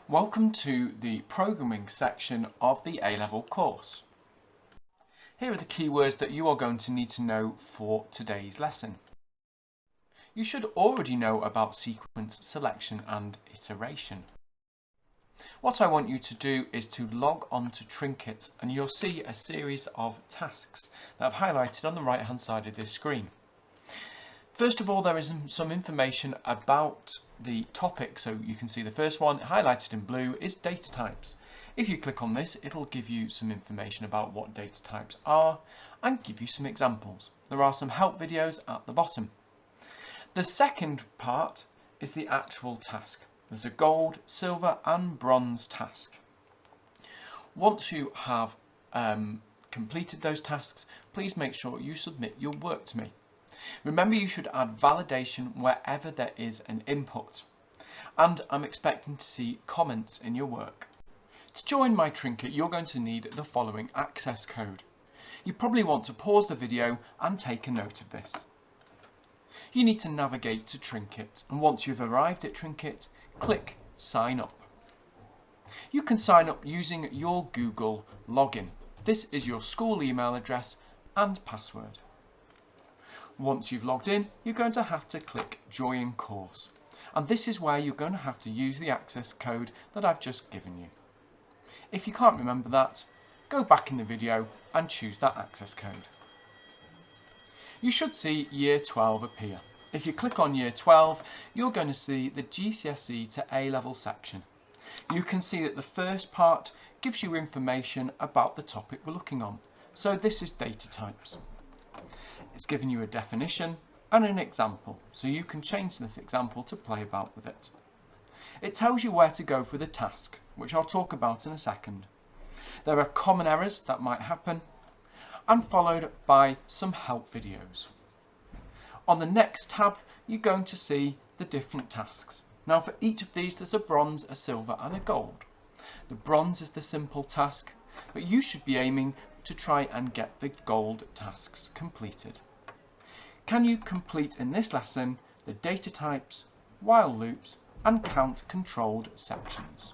Welcome to the programming section of the A-level course. Here are the keywords that you are going to need to know for today's lesson. You should already know about sequence selection and iteration. What I want you to do is to log on to Trinket and you'll see a series of tasks that I've highlighted on the right hand side of this screen. First of all, there is some information about the topic, so you can see the first one highlighted in blue is data types. If you click on this, it'll give you some information about what data types are and give you some examples. There are some help videos at the bottom. The second part is the actual task. There's a gold, silver and bronze task. Once you have completed those tasks, please make sure you submit your work to me. Remember, you should add validation wherever there is an input, and I'm expecting to see comments in your work. To join my Trinket, you're going to need the following access code. You probably want to pause the video and take a note of this. You need to navigate to Trinket, and once you've arrived at Trinket, click Sign Up. You can sign up using your Google login. This is your school email address and password. Once you've logged in, you're going to have to click Join Course. And this is where you're going to have to use the access code that I've just given you. If you can't remember that, go back in the video and choose that access code. You should see Year 12 appear. If you click on Year 12, you're going to see the GCSE to A-level section. You can see that the first part gives you information about the topic we're looking on. So this is data types. It's given you a definition and an example, so you can change this example to play about with it. It tells you where to go for the task, which I'll talk about in a second. There are common errors that might happen, and followed by some help videos. On the next tab, you're going to see the different tasks. Now for each of these, there's a bronze, a silver and a gold. The bronze is the simple task, but you should be aiming to try and get the gold tasks completed. Can you complete in this lesson the data types, while loops and count controlled sections?